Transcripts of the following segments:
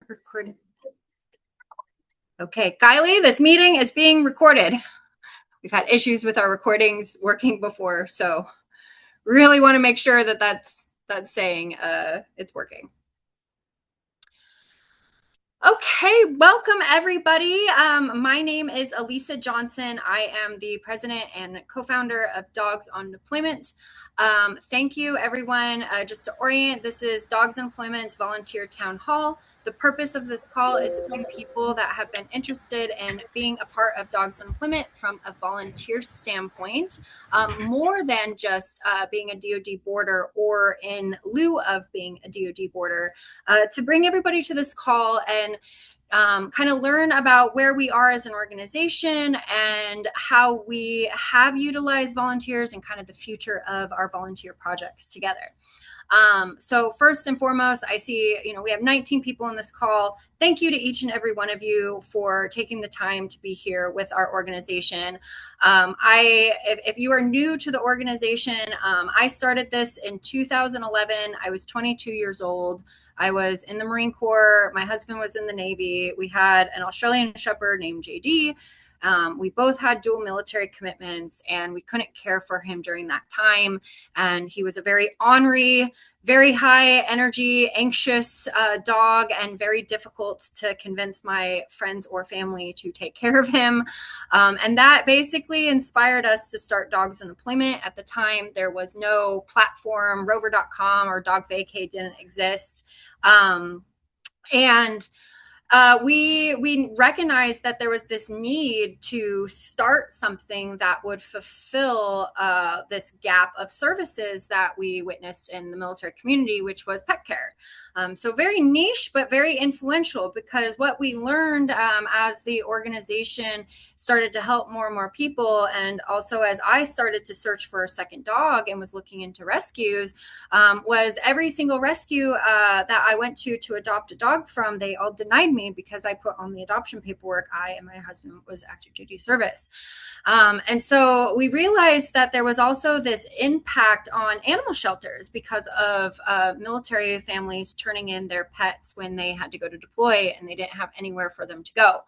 Recorded. Okay, Kylie, this meeting is being recorded. We've had issues with our recordings working before, so really want to make sure that that's saying it's working. Okay, welcome everybody. My name is Alisa Johnson. I am the president and co-founder of Dogs on Deployment. Thank you, everyone. Just to orient, this is Dogs on Deployment's volunteer town hall. The purpose of this call is to bring people that have been interested in being a part of Dogs on Deployment from a volunteer standpoint, more than just being a DoD boarder or in lieu of being a DoD boarder, to bring everybody to this call and kind of learn about where we are as an organization and how we have utilized volunteers and kind of the future of our volunteer projects together. So first and foremost, I see, we have 19 people on this call. Thank you to each and every one of you for taking the time to be here with our organization. If you are new to the organization, I started this in 2011. I was 22 years old. I was in the Marine Corps. My husband was in the Navy. We had an Australian Shepherd named JD. We both had dual military commitments, and we couldn't care for him during that time. And he was a very ornery, very high energy, anxious dog, and very difficult to convince my friends or family to take care of him. And that basically inspired us to start Dogs on Deployment. At the time, there was no platform. Rover.com or Dog Vacay didn't exist. We recognized that there was this need to start something that would fulfill this gap of services that we witnessed in the military community, which was pet care. So very niche, but very influential, because what we learned as the organization started to help more and more people, and also as I started to search for a second dog and was looking into rescues, was every single rescue that I went to adopt a dog from, they all denied me because I put on the adoption paperwork I and my husband was active duty service. And so we realized that there was also this impact on animal shelters because of military families turning in their pets when they had to go to deploy and they didn't have anywhere for them to go.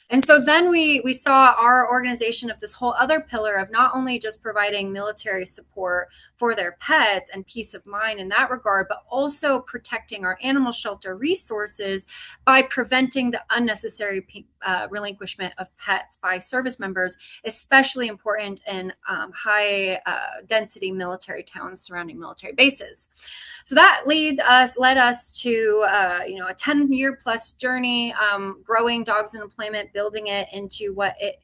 And so then we saw our organization of this whole other pillar of not only just providing military support for their pets and peace of mind in that regard, but also protecting our animal shelter resources by preventing the unnecessary relinquishment of pets by service members, especially important in high density military towns surrounding military bases. So that led us to a 10-year plus journey, growing Dogs on Deployment, building it into what it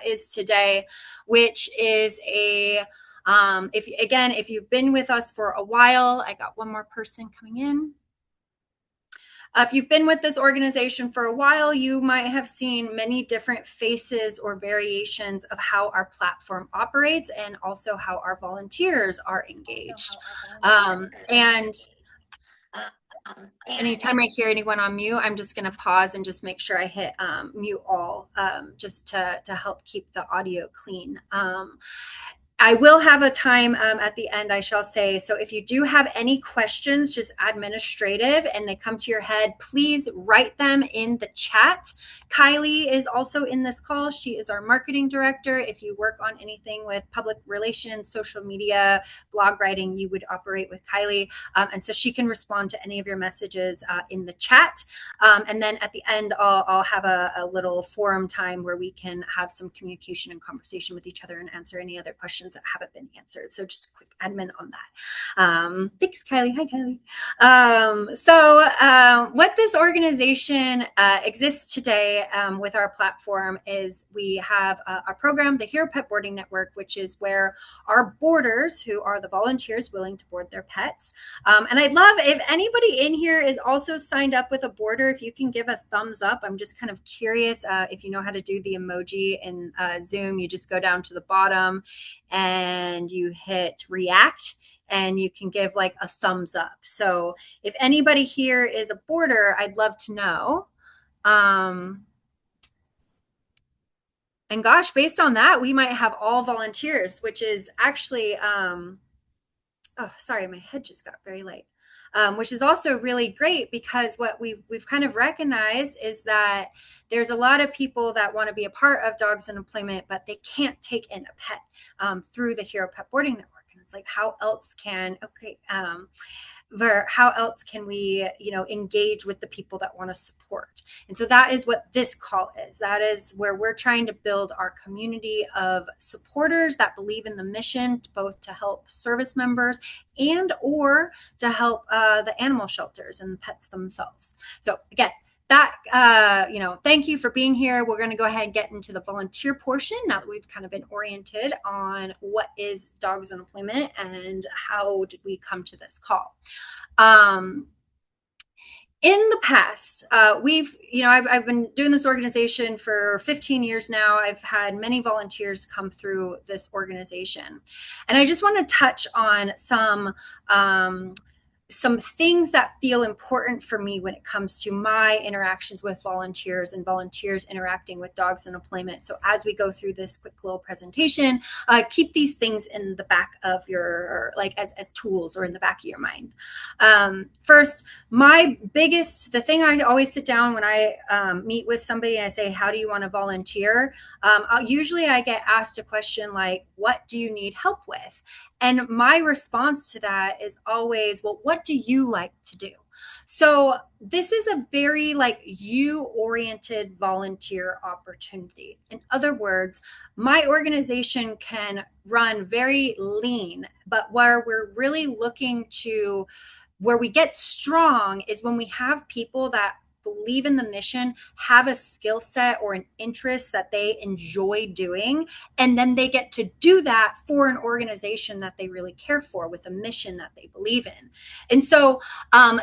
is today, which is if you've been with us for a while, I got one more person coming in. If you've been with this organization for a while, you might have seen many different faces or variations of how our platform operates and also how our volunteers are engaged. And anytime I hear anyone on mute, I'm just going to pause and just make sure I hit mute all, just to help keep the audio clean. I will have a time at the end, I shall say. So if you do have any questions, just administrative, and they come to your head, please write them in the chat. Kylie is also in this call. She is our marketing director. If you work on anything with public relations, social media, blog writing, you would operate with Kylie. And so she can respond to any of your messages in the chat. And then at the end, I'll have a little forum time where we can have some communication and conversation with each other and answer any other questions that haven't been answered. So just a quick admin on that. Thanks, Kylie. Hi, Kylie. What this organization exists today with our platform is we have a program, the Hero Pet Boarding Network, which is where our boarders, who are the volunteers willing to board their pets. And I'd love if anybody in here is also signed up with a boarder, if you can give a thumbs up. I'm just kind of curious if you know how to do the emoji in Zoom. You just go down to the bottom and you hit react and you can give like a thumbs up. So if anybody here is a boarder, I'd love to know. And gosh, based on that, we might have all volunteers, which is actually, oh, sorry, my head just got very light. which is also really great because what we've kind of recognized is that there's a lot of people that want to be a part of Dogs in Employment, but they can't take in a pet through the Hero Pet Boarding Network. And it's like, how else can, how else can we engage with the people that want to support? And so that is what this call is. That is where we're trying to build our community of supporters that believe in the mission, both to help service members and or to help the animal shelters and the pets themselves. So again, thank you for being here. We're going to go ahead and get into the volunteer portion now that we've kind of been oriented on what is Dogs in Employment and how did we come to this call. In the past, I've been doing this organization for 15 years now. I've had many volunteers come through this organization. And I just want to touch on some things that feel important for me when it comes to my interactions with volunteers and volunteers interacting with Dogs in Employment. So as we go through this quick little presentation, keep these things in the back of your, as tools or in the back of your mind. First, the thing I always sit down when I meet with somebody and I say, how do you want to volunteer? Usually I get asked a question like, what do you need help with? And my response to that is always, well, what do you like to do? So this is a very you-oriented volunteer opportunity. In other words, my organization can run very lean, but where we get strong is when we have people that believe in the mission, have a skill set or an interest that they enjoy doing, and then they get to do that for an organization that they really care for with a mission that they believe in. And so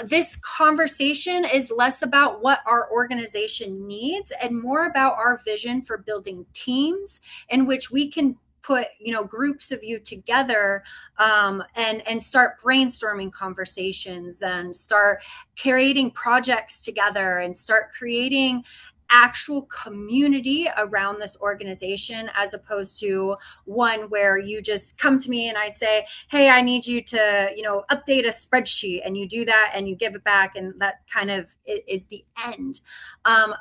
this conversation is less about what our organization needs and more about our vision for building teams in which we can put groups of you together and start brainstorming conversations and start creating projects together and start creating actual community around this organization, as opposed to one where you just come to me and I say, hey, I need you to update a spreadsheet, and you do that and you give it back, and that kind of is the end.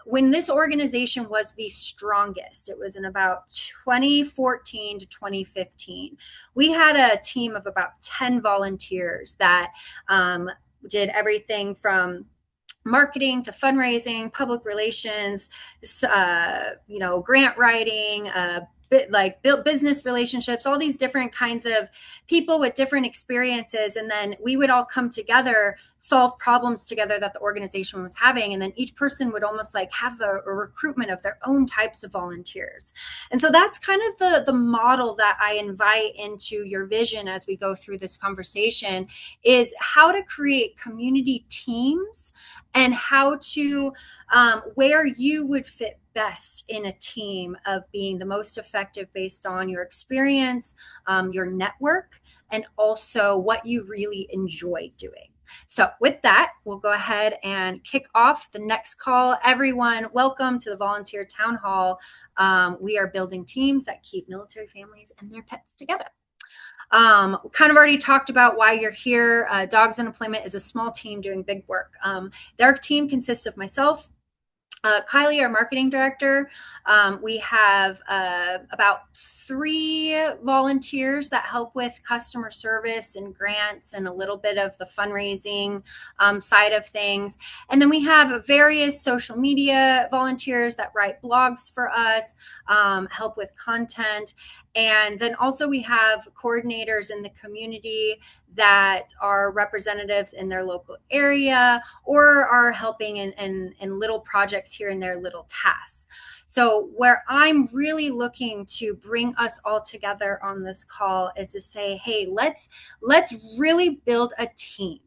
When this organization was the strongest, it was in about 2014 to 2015. We had a team of about 10 volunteers that did everything from marketing to fundraising, public relations, grant writing, business relationships, all these different kinds of people with different experiences. And then we would all come together, solve problems together that the organization was having. And then each person would almost have a recruitment of their own types of volunteers. And so that's kind of the model that I invite into your vision as we go through this conversation, is how to create community teams and how to, where you would fit best in a team of being the most effective based on your experience, your network, and also what you really enjoy doing. So with that, we'll go ahead and kick off the next call. Everyone, welcome to the Volunteer Town Hall. We are building teams that keep military families and their pets together. Kind of already talked about why you're here. Dogs in Employment is a small team doing big work. Their team consists of myself, Kylie, our marketing director. We have about 3 volunteers that help with customer service and grants and a little bit of the fundraising side of things. And then we have various social media volunteers that write blogs for us, help with content. And then also we have coordinators in the community that are representatives in their local area or are helping in little projects here and there, little tasks. So where I'm really looking to bring us all together on this call is to say, hey, let's really build a team.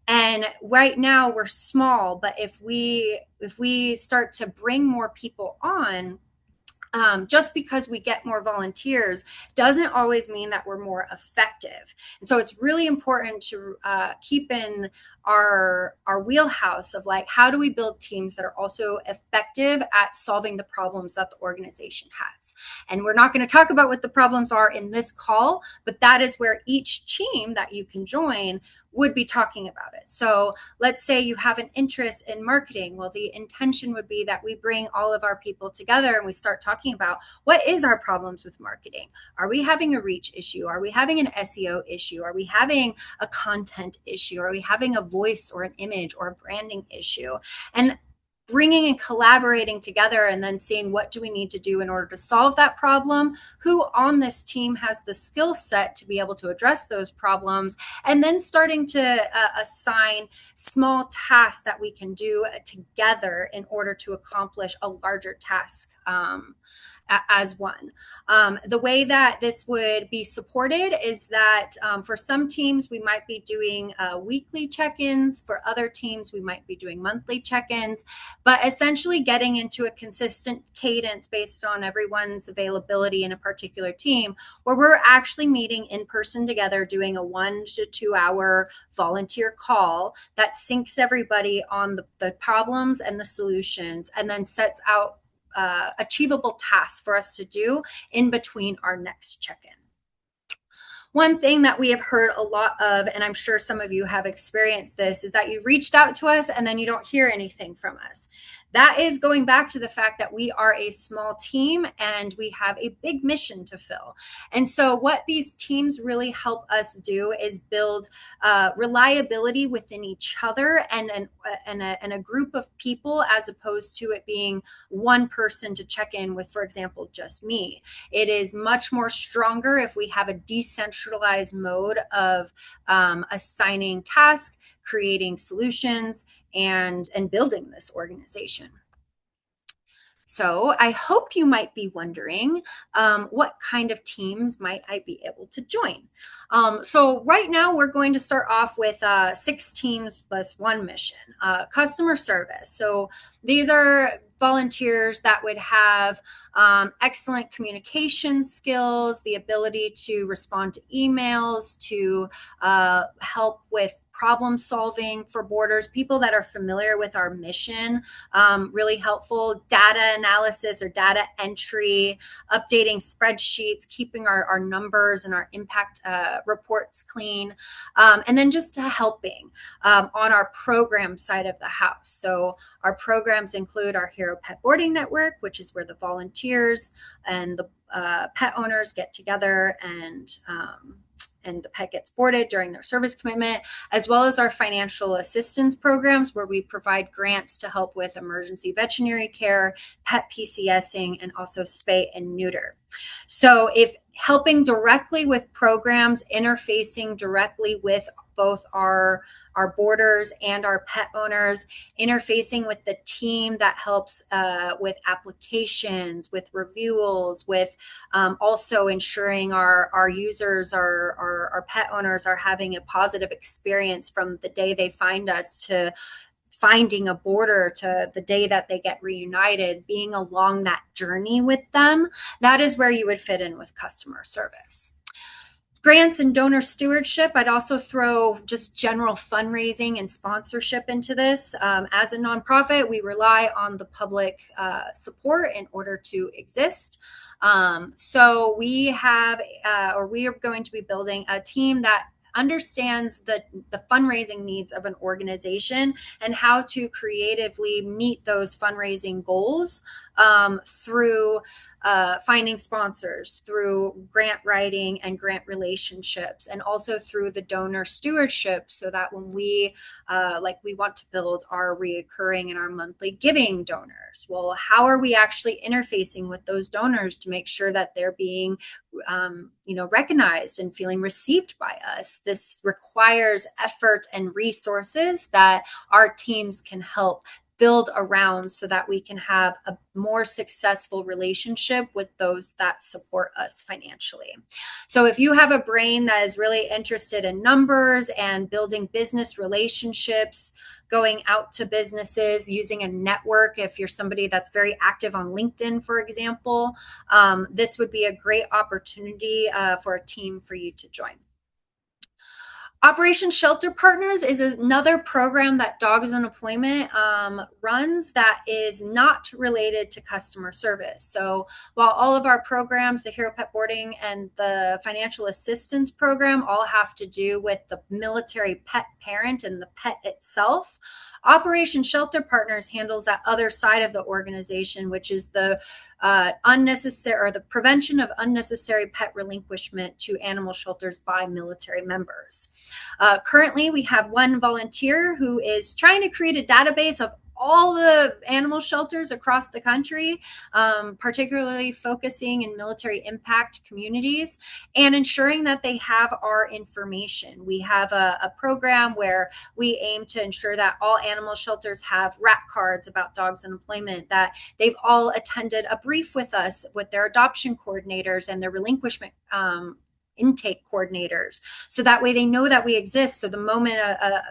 And right now we're small, but if we start to bring more people on, just because we get more volunteers doesn't always mean that we're more effective. And so it's really important to keep in our wheelhouse of like, how do we build teams that are also effective at solving the problems that the organization has. And we're not going to talk about what the problems are in this call, but that is where each team that you can join would be talking about it. So let's say you have an interest in marketing. Well, the intention would be that we bring all of our people together and we start talking about what is our problems with marketing. Are we having a reach issue? Are we having an SEO issue? Are we having a content issue? Are we having a voice or an image or a branding issue? And bringing and collaborating together and then seeing what do we need to do in order to solve that problem, who on this team has the skill set to be able to address those problems, and then starting to assign small tasks that we can do together in order to accomplish a larger task as one. The way that this would be supported is that for some teams, we might be doing weekly check-ins. For other teams, we might be doing monthly check-ins, but essentially getting into a consistent cadence based on everyone's availability in a particular team, where we're actually meeting in person together, doing a 1 to 2 hour volunteer call that syncs everybody on the problems and the solutions, and then sets out achievable tasks for us to do in between our next check-in. One thing that we have heard a lot of, and I'm sure some of you have experienced this, is that you reached out to us and then you don't hear anything from us. That is going back to the fact that we are a small team and we have a big mission to fill. And so what these teams really help us do is build reliability within each other and a group of people, as opposed to it being one person to check in with, for example, just me. It is much more stronger if we have a decentralized mode of assigning tasks, creating solutions, and building this organization. So I hope you might be wondering what kind of teams might I be able to join. So right now we're going to start off with 6 teams plus 1 mission, customer service. So these are volunteers that would have excellent communication skills, the ability to respond to emails, to help with problem solving for borders, people that are familiar with our mission, really helpful data analysis or data entry, updating spreadsheets, keeping our numbers and our impact reports clean, and then just helping on our program side of the house. So our programs include our Hero Pet Boarding Network, which is where the volunteers and the pet owners get together and the pet gets boarded during their service commitment, as well as our financial assistance programs, where we provide grants to help with emergency veterinary care, pet PCSing, and also spay and neuter. So if helping directly with programs, interfacing directly with both our boarders and our pet owners, interfacing with the team that helps with applications, with reviewals, with also ensuring our users, our pet owners are having a positive experience from the day they find us to finding a boarder to the day that they get reunited, being along that journey with them. That is where you would fit in with customer service. Grants and donor stewardship, I'd also throw just general fundraising and sponsorship into this. As a nonprofit, we rely on the public support in order to exist. So we have, or we are going to be building a team that understands the fundraising needs of an organization and how to creatively meet those fundraising goals through finding sponsors, through grant writing and grant relationships, and also through the donor stewardship, so that when we want to build our reoccurring and our monthly giving donors. Well, how are we actually interfacing with those donors to make sure that they're being recognized and feeling received by us? This requires effort and resources that our teams can help build around, so that we can have a more successful relationship with those that support us financially. So if you have a brain that is really interested in numbers and building business relationships, going out to businesses, using a network, if you're somebody that's very active on LinkedIn, for example, this would be a great opportunity for a team for you to join. Operation Shelter Partners is another program that Dogs on Deployment runs that is not related to customer service. So while all of our programs, the Hero Pet Boarding and the Financial Assistance Program, all have to do with the military pet parent and the pet itself, Operation Shelter Partners handles that other side of the organization, which is the unnecessary or the prevention of unnecessary pet relinquishment to animal shelters by military members. Currently, we have one volunteer who is trying to create a database of all the animal shelters across the country, particularly focusing in military impact communities and ensuring that they have our information. We have a program where we aim to ensure that all animal shelters have RAC cards about dogs in employment, that they've all attended a brief with us with their adoption coordinators and their relinquishment intake coordinators, so that way they know that we exist. So the moment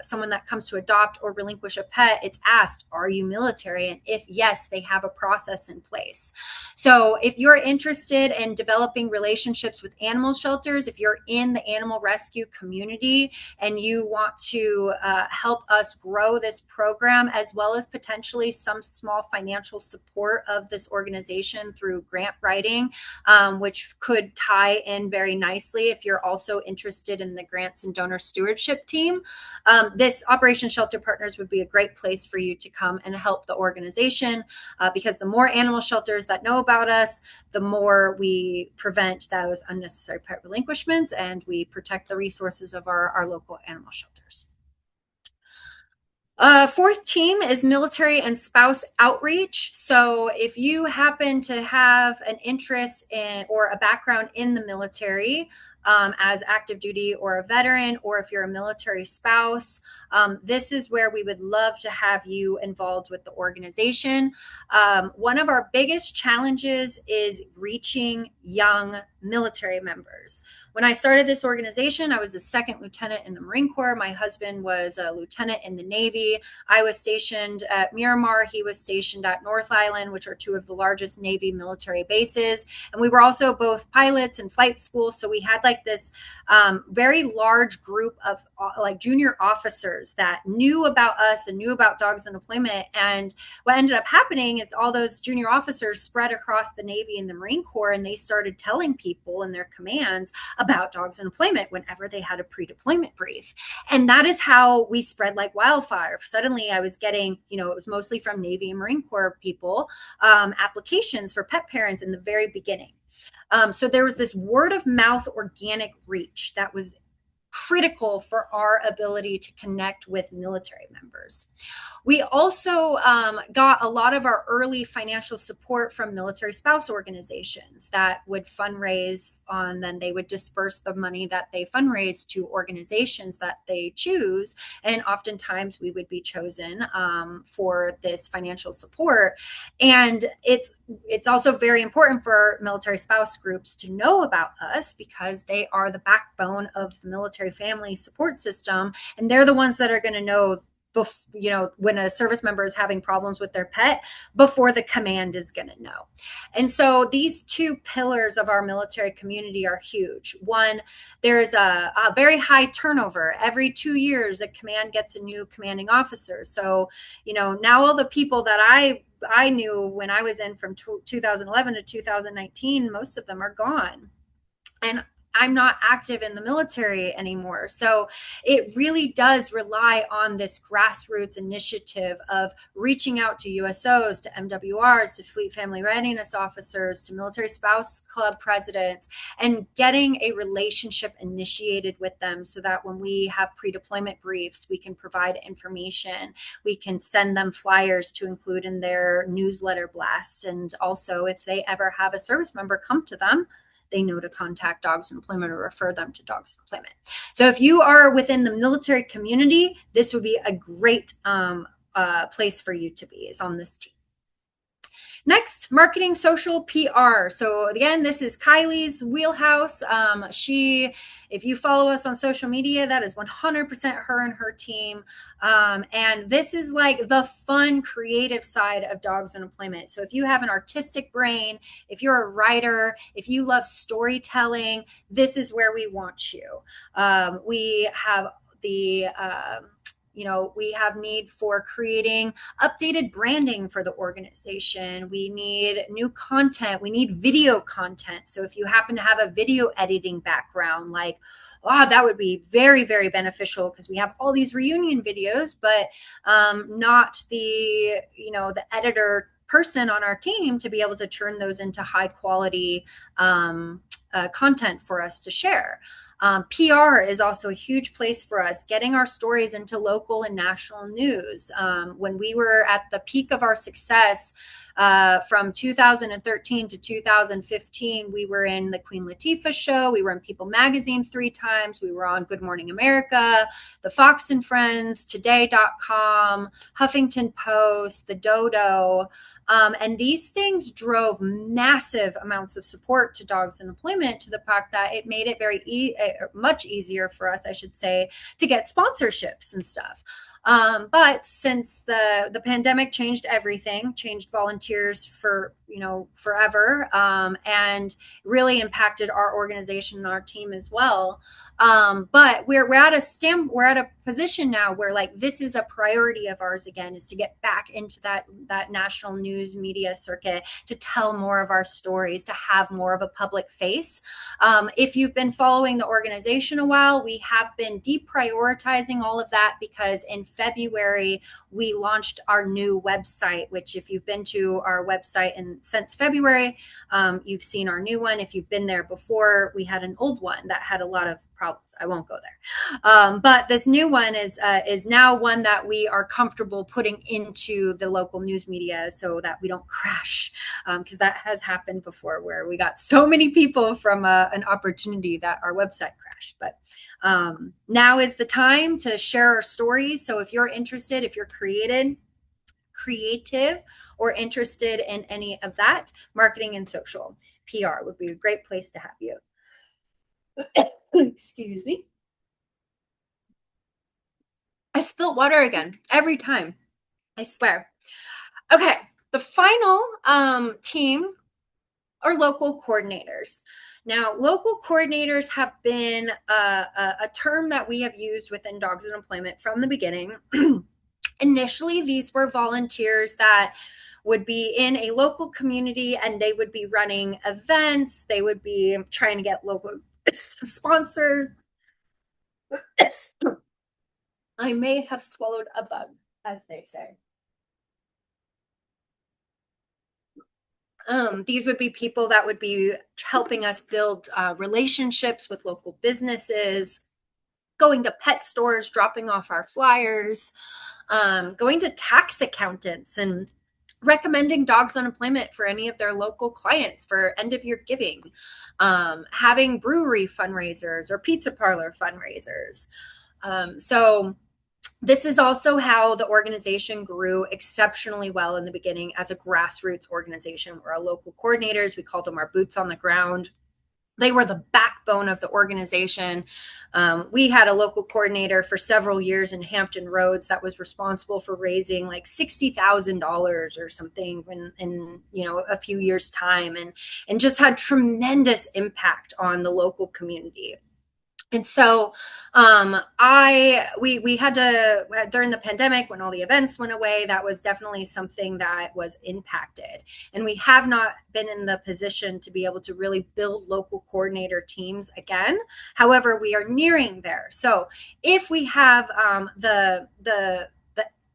someone that comes to adopt or relinquish a pet, it's asked, are you military? And if yes, they have a process in place. So if you're interested in developing relationships with animal shelters, if you're in the animal rescue community and you want to help us grow this program, as well as potentially some small financial support of this organization through grant writing, which could tie in very nicely if you're also interested in the grants and donor stewardship team. This Operation Shelter Partners would be a great place for you to come and help the organization, because the more animal shelters that know about us, the more we prevent those unnecessary pet relinquishments and we protect the resources of our local animal shelters. Fourth team is military and spouse outreach. So if you happen to have an interest in or a background in the military, as active duty or a veteran, or if you're a military spouse, this is where we would love to have you involved with the organization. One of our biggest challenges is reaching young military members. When I started this organization, I was a second lieutenant in the Marine Corps. My husband was a lieutenant in the Navy. I was stationed at Miramar. He was stationed at North Island, which are two of the largest Navy military bases. And we were also both pilots in flight school. So we had like this very large group of like junior officers that knew about us and knew about dogs in deployment. And what ended up happening is all those junior officers spread across the Navy and the Marine Corps, and they started telling people in their commands about dogs in deployment whenever they had a pre-deployment brief. And that is how we spread like wildfire. Suddenly I was getting, it was mostly from Navy and Marine Corps people, applications for pet parents in the very beginning. So there was this word of mouth organic reach that was critical for our ability to connect with military members. We also got a lot of our early financial support from military spouse organizations that would fundraise on, then they would disperse the money that they fundraise to organizations that they choose. And oftentimes we would be chosen for this financial support. And it's also very important for military spouse groups to know about us, because they are the backbone of the military family support system. And they're the ones that are going to know, when a service member is having problems with their pet before the command is going to know. And so these two pillars of our military community are huge. One, there's a very high turnover. Every 2 years, a command gets a new commanding officer. So, now all the people that I knew when I was in from 2011 to 2019, most of them are gone. And I'm not active in the military anymore. So it really does rely on this grassroots initiative of reaching out to USOs, to MWRs, to Fleet Family Readiness officers, to military spouse club presidents, and getting a relationship initiated with them so that when we have pre-deployment briefs, we can provide information. We can send them flyers to include in their newsletter blasts. And also, if they ever have a service member come to them, they know to contact Dogs in Deployment or refer them to Dogs in Deployment. So if you are within the military community, this would be a great place for you to be, is on this team. Next, marketing, social, PR. So again, this is Kylie's wheelhouse. If you follow us on social media, that is 100% her and her team. And this is like the fun, creative side of Dogs in Employment. So if you have an artistic brain, if you're a writer, if you love storytelling, this is where we want you. We have we have need for creating updated branding for the organization. We need new content. We need video content. So if you happen to have a video editing background, like, wow, that would be very, very beneficial, because we have all these reunion videos, but not the editor person on our team to be able to turn those into high quality content for us to share. PR is also a huge place for us, getting our stories into local and national news. When we were at the peak of our success, from 2013 to 2015, we were in the Queen Latifah show. We were in People Magazine 3 times. We were on Good Morning America, the Fox and Friends, Today.com, Huffington Post, the Dodo. And these things drove massive amounts of support to Dogs in Employment, to the fact that it made it much easier for us, I should say, to get sponsorships and stuff. But since the pandemic changed everything, changed volunteers for forever, and really impacted our organization and our team as well. But we're at a position now where, like, this is a priority of ours again, is to get back into that national news media circuit, to tell more of our stories, to have more of a public face. If you've been following the organization a while, we have been deprioritizing all of that, because in February we launched our new website, which, if you've been to our website since February, you've seen our new one. If you've been there before, we had an old one that had a lot of problems. I won't go there. But this new one is now one that we are comfortable putting into the local news media, so that we don't crash, because that has happened before, where we got so many people from an opportunity that our website crashed. But now is the time to share our stories. So if you're interested, if you're creative or interested in any of that, marketing and social PR would be a great place to have you. Excuse me. I spilt water again every time, I swear. Okay, the final team are local coordinators. Now, local coordinators have been a term that we have used within Dogs in Employment from the beginning. Initially, these were volunteers that would be in a local community, and they would be running events. They would be trying to get local sponsors. I may have swallowed a bug, as they say. These would be people that would be helping us build relationships with local businesses, going to pet stores, dropping off our flyers, going to tax accountants and recommending Dogs on Employment for any of their local clients for end of year giving, having brewery fundraisers or pizza parlor fundraisers. So this is also how the organization grew exceptionally well in the beginning, as a grassroots organization. We're our local coordinators. We called them our boots on the ground. They were the backbone of the organization. We had a local coordinator for several years in Hampton Roads that was responsible for raising like $60,000 or something in a few years' time, and just had tremendous impact on the local community. And so we had to, during the pandemic, when all the events went away, that was definitely something that was impacted. And we have not been in the position to be able to really build local coordinator teams again. However, we are nearing there. So if we have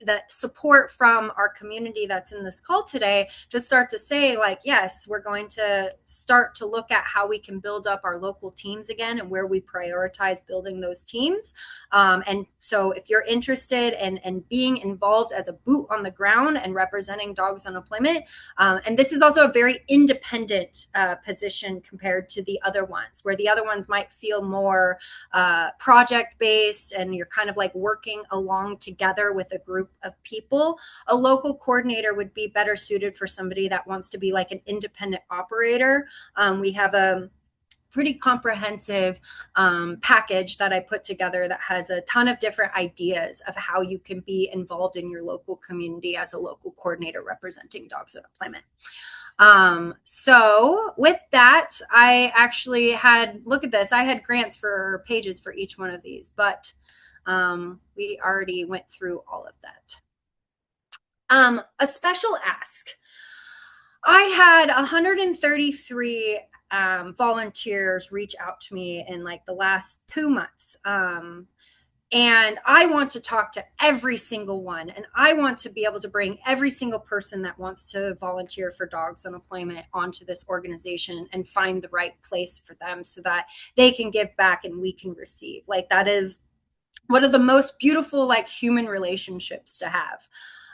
the support from our community that's in this call today, to start to say, like, yes, we're going to start to look at how we can build up our local teams again, and where we prioritize building those teams. And so if you're interested in being involved as a boot on the ground and representing Dogs on Employment, and this is also a very independent position compared to the other ones, where the other ones might feel more project-based, and you're kind of like working along together with a group of people. A local coordinator would be better suited for somebody that wants to be like an independent operator. We have a pretty comprehensive package that I put together that has a ton of different ideas of how you can be involved in your local community as a local coordinator representing Dogs on Employment. So with that, I actually had, look at this, I had grants for pages for each one of these, but We already went through all of that. A special ask. I had 133 volunteers reach out to me in like the last 2 months. And I want to talk to every single one. And I want to be able to bring every single person that wants to volunteer for Dogs on Employment onto this organization and find the right place for them so that they can give back and we can receive. Like, that is one of the most beautiful, like, human relationships to have.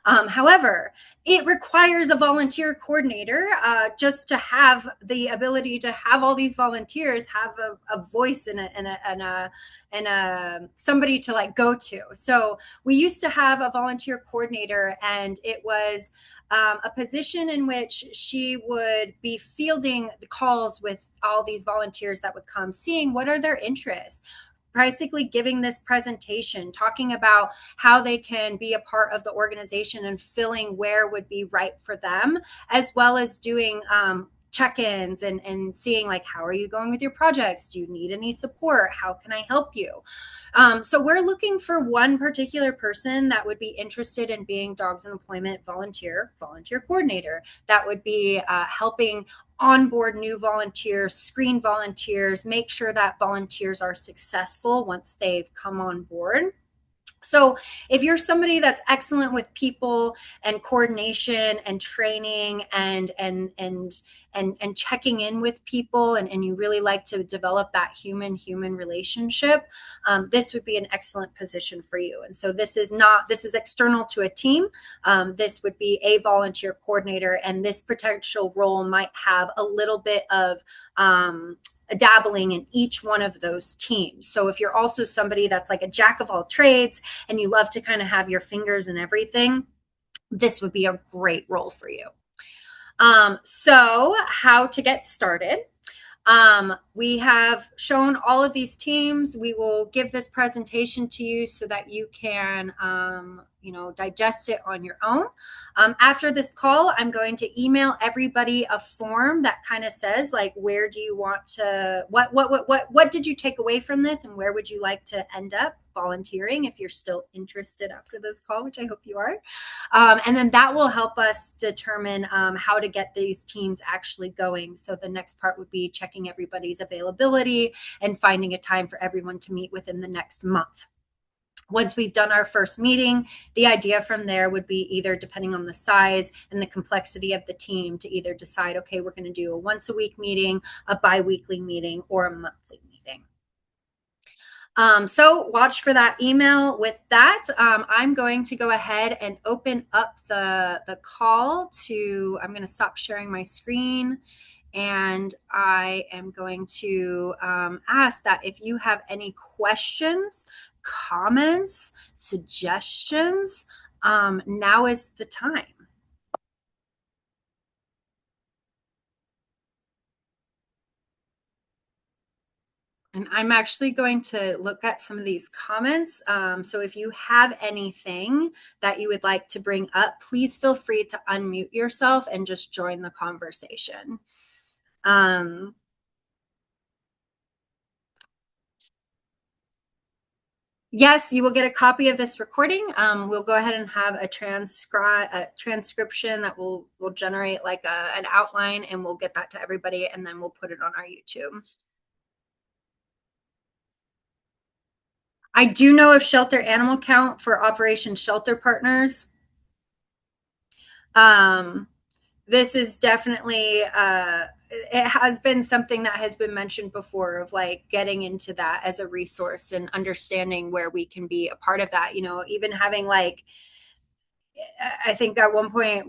However, it requires a volunteer coordinator just to have the ability to have all these volunteers have a voice and somebody to like go to. So we used to have a volunteer coordinator, and it was a position in which she would be fielding the calls with all these volunteers that would come, seeing what are their interests, basically giving this presentation, talking about how they can be a part of the organization and filling where would be right for them, as well as doing check-ins and seeing like, how are you going with your projects? Do you need any support? How can I help you? So we're looking for one particular person that would be interested in being Dogs in Employment volunteer coordinator, that would be helping onboard new volunteers, screen volunteers, make sure that volunteers are successful once they've come on board. So if you're somebody that's excellent with people and coordination and training and checking in with people, and you really like to develop that human relationship, this would be an excellent position for you. And so this is external to a team. This would be a volunteer coordinator, and this potential role might have a little bit of dabbling in each one of those teams. So if you're also somebody that's like a jack of all trades and you love to kind of have your fingers in everything, this would be a great role for you. So how to get started. We have shown all of these teams. We will give this presentation to you so that you can, digest it on your own. After this call, I'm going to email everybody a form that kind of says like, where do you want to, what did you take away from this, and where would you like to end up volunteering if you're still interested after this call, which I hope you are. And then that will help us determine how to get these teams actually going. So the next part would be checking everybody's availability and finding a time for everyone to meet within the next month. Once we've done our first meeting, the idea from there would be, either depending on the size and the complexity of the team, to either decide, okay, we're going to do a once a week meeting, a bi-weekly meeting, or a monthly meeting. So watch for that email. With that, I'm going to go ahead and open up the call to, I'm going to stop sharing my screen, and I am going to ask that if you have any questions, comments, suggestions, now is the time. And I'm actually going to look at some of these comments. So if you have anything that you would like to bring up, please feel free to unmute yourself and just join the conversation. Yes, you will get a copy of this recording. We'll go ahead and have a transcription that will generate like an outline, and we'll get that to everybody, and then we'll put it on our YouTube. I do know of Shelter Animal Count for Operation Shelter Partners. This is definitely, it has been something that has been mentioned before, of like getting into that as a resource and understanding where we can be a part of that, even having like, I think at one point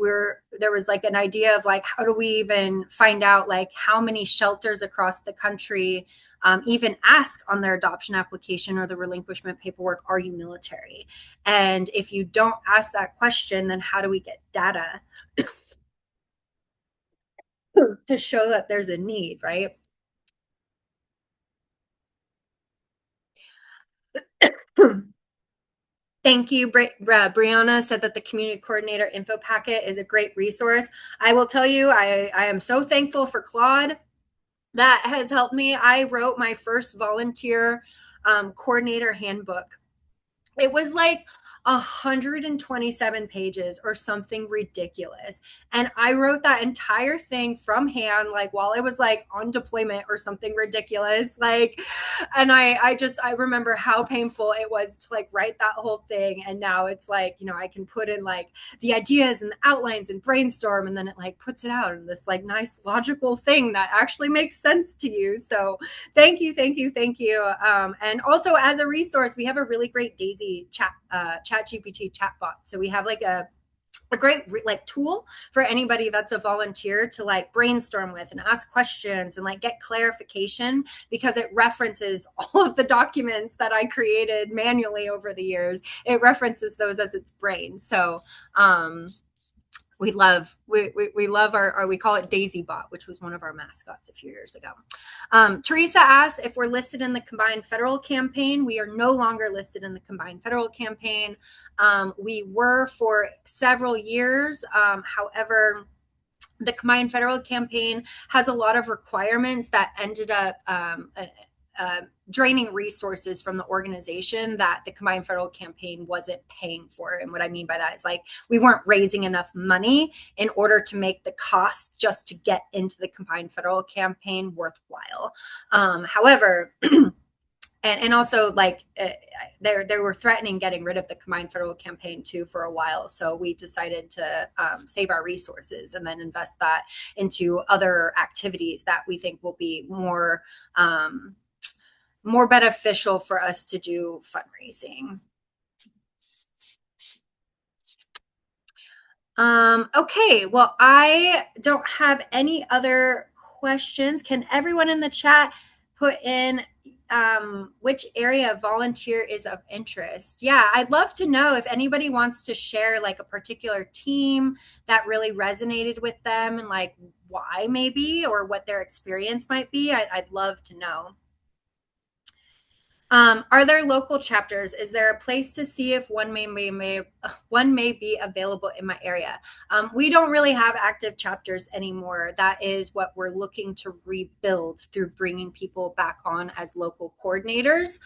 there was like an idea of like, how do we even find out like how many shelters across the country even ask on their adoption application or the relinquishment paperwork, are you military? And if you don't ask that question, then how do we get data to show that there's a need, right? Thank you. Brianna said that the community coordinator info packet is a great resource. I will tell you, I am so thankful for Claude. That has helped me. I wrote my first volunteer coordinator handbook It was like 127 pages or something ridiculous. And I wrote that entire thing from hand, like while I was like on deployment or something ridiculous. Like, and I remember how painful it was to like write that whole thing. And now it's like, I can put in like the ideas and the outlines and brainstorm, and then it like puts it out in this like nice logical thing that actually makes sense to you. So thank you, thank you, thank you. And also, as a resource, we have a really great Daisy chat GPT chatbot. So we have like a great like tool for anybody that's a volunteer to like brainstorm with and ask questions and like get clarification, because it references all of the documents that I created manually over the years. It references those as its brain. So we love our we call it Daisy Bot, which was one of our mascots a few years ago. Teresa asks if we're listed in the combined federal campaign. We are no longer listed in the combined federal campaign. We were for several years. However, the combined federal campaign has a lot of requirements that ended up draining resources from the organization that the combined federal campaign wasn't paying for. And what I mean by that is like we weren't raising enough money in order to make the cost just to get into the combined federal campaign worthwhile. However, and also like they were threatening getting rid of the combined federal campaign too for a while. So we decided to save our resources and then invest that into other activities that we think will be more beneficial for us to do fundraising. Okay, well, I don't have any other questions. Can everyone in the chat put in which area of volunteer is of interest? Yeah, I'd love to know if anybody wants to share like a particular team that really resonated with them and like why maybe, or what their experience might be. I'd love to know. Are there local chapters? Is there a place to see if one may be available in my area? We don't really have active chapters anymore. That is what we're looking to rebuild through bringing people back on as local coordinators.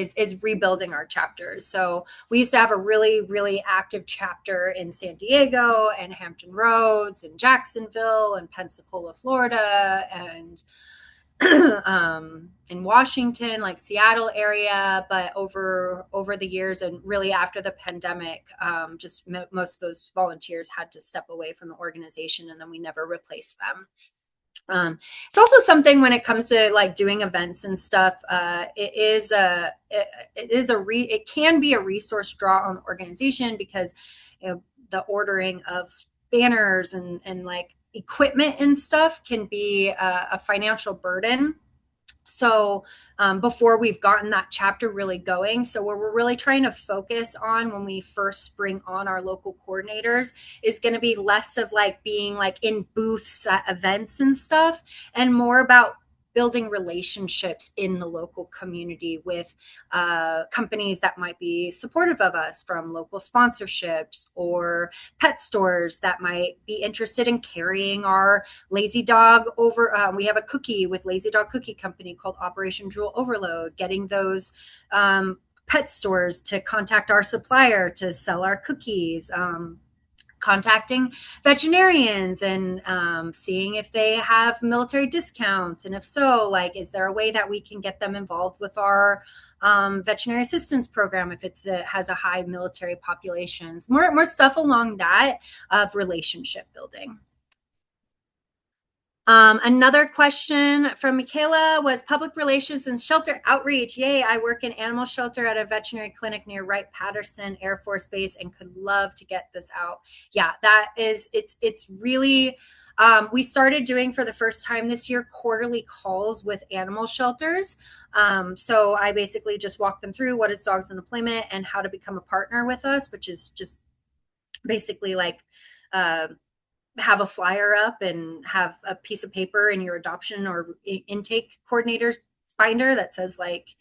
Is rebuilding our chapters. So we used to have a really, really active chapter in San Diego and Hampton Roads and Jacksonville and Pensacola, Florida, and in Washington, like Seattle area. But over the years and really after the pandemic, just most of those volunteers had to step away from the organization, and then we never replaced them. It's also something when it comes to like doing events and stuff. It can be a resource draw on the organization, because the ordering of banners and like equipment and stuff can be a financial burden. So before we've gotten that chapter really going, so what we're really trying to focus on when we first bring on our local coordinators is going to be less of like being like in booths at events and stuff, and more about building relationships in the local community with companies that might be supportive of us, from local sponsorships or pet stores that might be interested in carrying our Lazy Dog over. We have a cookie with Lazy Dog Cookie Company called Operation Drool Overload, getting those pet stores to contact our supplier to sell our cookies. Contacting veterinarians and seeing if they have military discounts, and if so, like, is there a way that we can get them involved with our veterinary assistance program if it has a high military populations. More stuff along that of relationship building. Another question from Michaela was public relations and shelter outreach. Yay, I work in animal shelter at a veterinary clinic near Wright-Patterson Air Force Base and could love to get this out. Yeah, that is, it's really, we started doing for the first time this year quarterly calls with animal shelters. So I basically just walk them through what is Dogs on Deployment and how to become a partner with us, which is just basically like, have a flyer up and have a piece of paper in your adoption or intake coordinator binder that says like,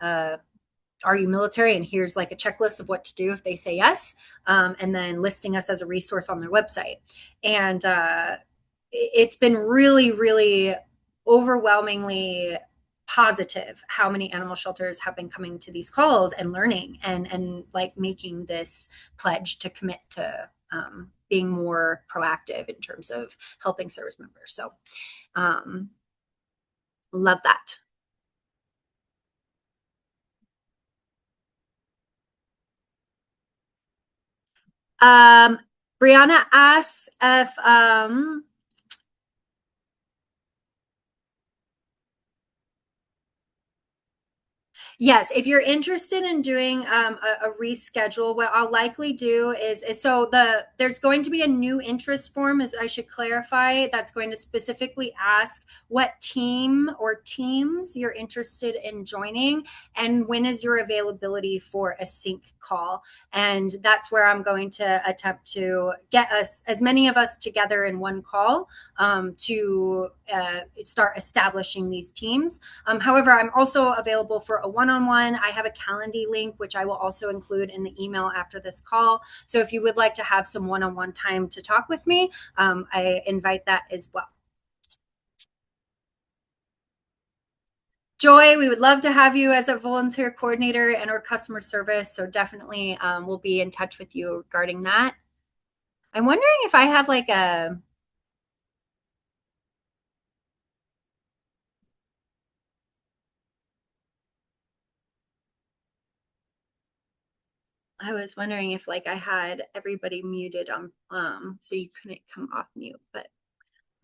are you military? And here's like a checklist of what to do if they say yes. And then listing us as a resource on their website. And it's been really, really overwhelmingly positive how many animal shelters have been coming to these calls and learning and like making this pledge to commit to being more proactive in terms of helping service members. So um, love that. Um, Brianna asks if yes, if you're interested in doing a reschedule, what I'll likely do is so there's going to be a new interest form, as I should clarify, that's going to specifically ask what team or teams you're interested in joining and when is your availability for a sync call. And that's where I'm going to attempt to get us as many of us together in one call to start establishing these teams. However, I'm also available for a one-on-one. I have a Calendly link, which I will also include in the email after this call. So if you would like to have some one-on-one time to talk with me, I invite that as well. Joy, we would love to have you as a volunteer coordinator and or customer service. So definitely we'll be in touch with you regarding that. I'm wondering if I have like a, I was wondering if like I had everybody muted on so you couldn't come off mute, but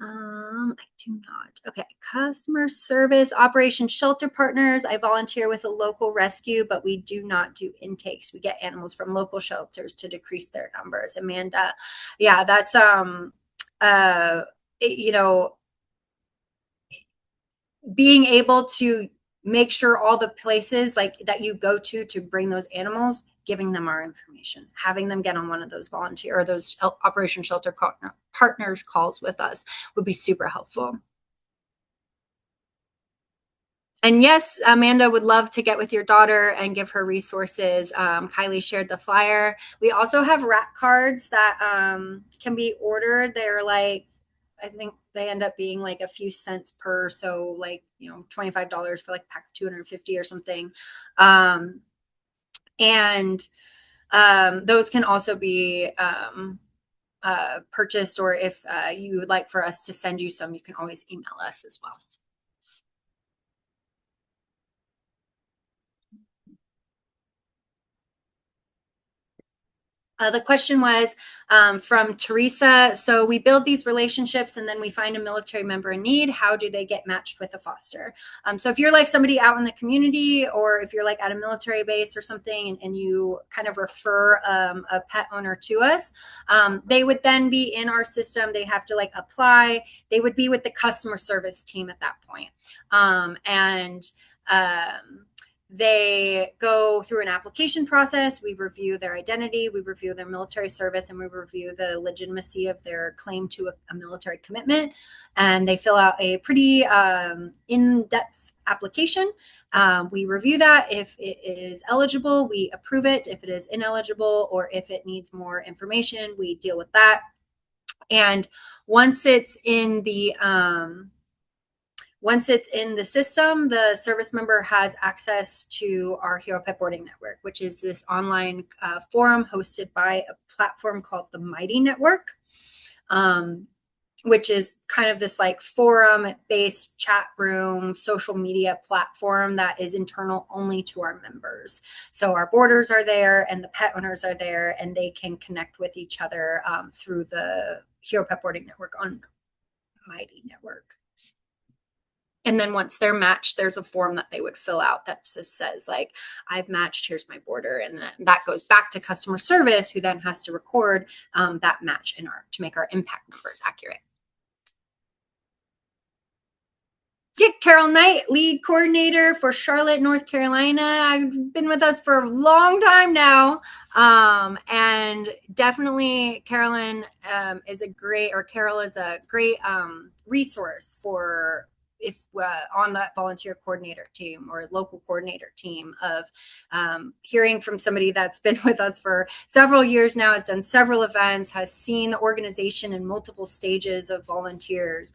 I do not. Okay. Customer service, Operation Shelter Partners. I volunteer with a local rescue, but we do not do intakes. We get animals from local shelters to decrease their numbers. Amanda, yeah, that's uh, you know, being able to make sure all the places like that you go to bring those animals, giving them our information, having them get on one of those volunteer or those Operation Shelter Partners calls with us would be super helpful. And yes, Amanda would love to get with your daughter and give her resources. Kylie shared the flyer. We also have rat cards that can be ordered. They're like, I think they end up being like a few cents per. So like, $25 for like pack of 250 or something. And those can also be purchased, or if you would like for us to send you some, you can always email us as well. The question was from Teresa. So we build these relationships and then we find a military member in need. How do they get matched with a foster? So if you're like somebody out in the community, or if you're like at a military base or something and you kind of refer a pet owner to us, they would then be in our system. They have to like apply. They would be with the customer service team at that point. And they go through an application process. We review their identity, we review their military service, and we review the legitimacy of their claim to a military commitment. And they fill out a pretty in-depth application. We review that. If it is eligible, we approve it. If it is ineligible or if it needs more information, we deal with that. And once it's in the system, the service member has access to our Hero Pet Boarding Network, which is this online forum hosted by a platform called the Mighty Network, which is kind of this like forum-based chat room, social media platform that is internal only to our members. So our boarders are there and the pet owners are there, and they can connect with each other through the Hero Pet Boarding Network on Mighty Network. And then once they're matched, there's a form that they would fill out that just says like, I've matched, here's my boarder. And that goes back to customer service, who then has to record that match to make our impact numbers accurate. Get Carol Knight, lead coordinator for Charlotte, North Carolina. I've been with us for a long time now. And definitely Carol is a great resource for if on that volunteer coordinator team or local coordinator team, of hearing from somebody that's been with us for several years now, has done several events, has seen the organization in multiple stages of volunteers.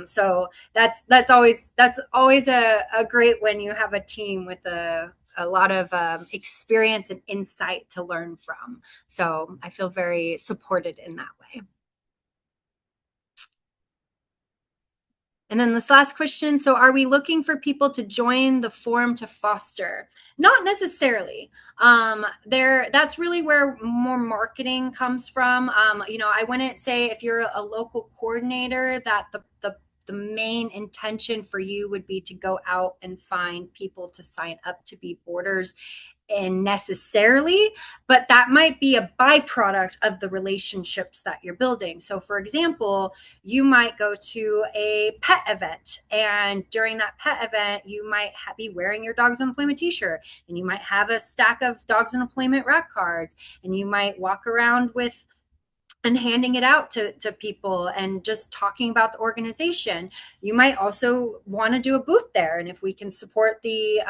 So that's always a great when you have a team with a lot of experience and insight to learn from. So I feel very supported in that way. And then this last question. So are we looking for people to join the forum to foster? Not necessarily. That's really where more marketing comes from. I wouldn't say if you're a local coordinator that the main intention for you would be to go out and find people to sign up to be boarders and necessarily, but that might be a byproduct of the relationships that you're building. So for example, you might go to a pet event, and during that pet event you might be wearing your Dogs on Employment t-shirt, and you might have a stack of Dogs on Employment rack cards, and you might walk around with and handing it out to people and just talking about the organization. You might also want to do a booth there. And if we can support the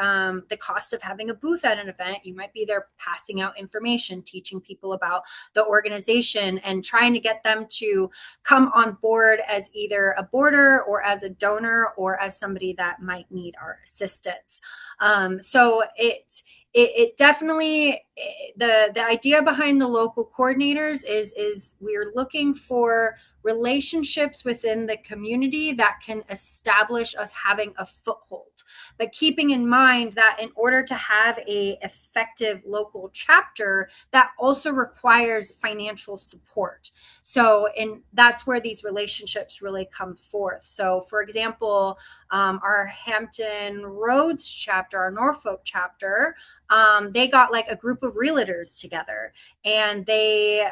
cost of having a booth at an event, you might be there passing out information, teaching people about the organization, and trying to get them to come on board as either a boarder or as a donor or as somebody that might need our assistance. So it definitely, the idea behind the local coordinators is we're looking for relationships within the community that can establish us having a foothold, but keeping in mind that in order to have a effective local chapter, that also requires financial support. So, and that's where these relationships really come forth. So for example, our Hampton Roads chapter, our Norfolk chapter, they got like a group of realtors together, and they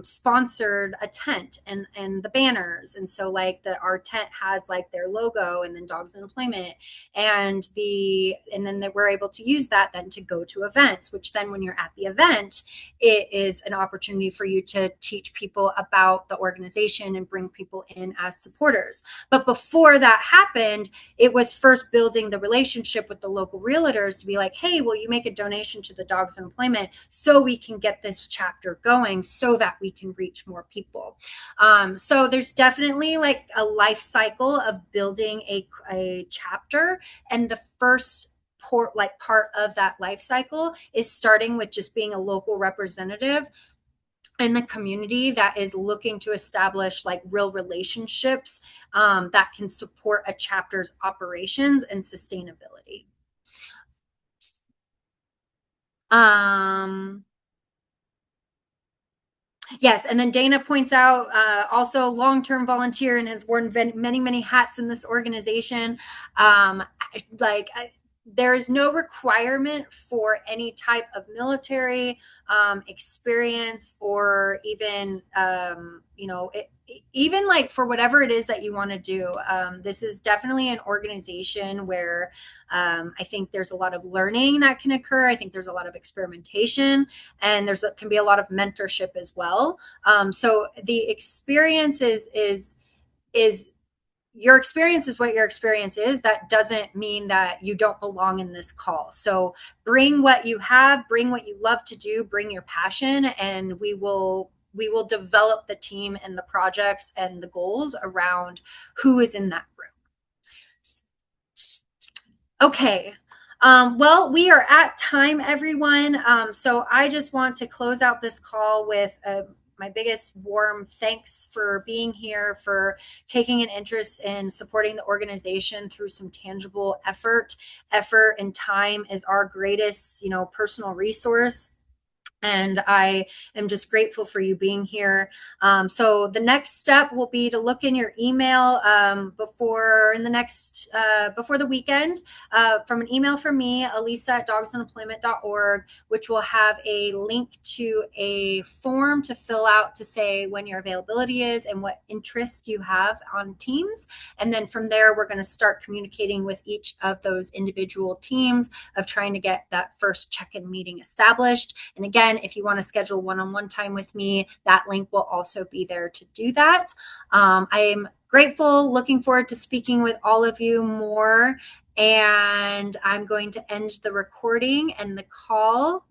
sponsored a tent and the banners. And so like our tent has like their logo and then Dogs in Employment, and then they were able to use that then to go to events, which then when you're at the event, it is an opportunity for you to teach people about the organization and bring people in as supporters. But before that happened, it was first building the relationship with the local realtors to be like, hey, will you make a donation to the Dogs in Employment so we can get this chapter going so that we can reach more people. So there's definitely like a life cycle of building a chapter, and the first part of that life cycle is starting with just being a local representative in the community that is looking to establish like real relationships that can support a chapter's operations and sustainability. Yes, and then Dana points out also long-term volunteer and has worn many hats in this organization. There is no requirement for any type of military experience, or even even like for whatever it is that you want to do. This is definitely an organization where I think there's a lot of learning that can occur. I think there's a lot of experimentation, and can be a lot of mentorship as well. So the experience is your experience is what your experience is. That doesn't mean that you don't belong in this call. So bring what you have, bring what you love to do, bring your passion, and we will develop the team and the projects and the goals around who is in that room. Okay. Well, we are at time, everyone. So I just want to close out this call with my biggest warm thanks for being here, for taking an interest in supporting the organization through some tangible effort. Effort and time is our greatest, personal resource. And I am just grateful for you being here. So the next step will be to look in your email before the weekend from an email from me, Alisa at dogsonemployment.org, which will have a link to a form to fill out to say when your availability is and what interest you have on teams. And then from there, we're going to start communicating with each of those individual teams of trying to get that first check-in meeting established. And again, again, if you want to schedule one-on-one time with me, that link will also be there to do that. I'm grateful, looking forward to speaking with all of you more. And I'm going to end the recording and the call.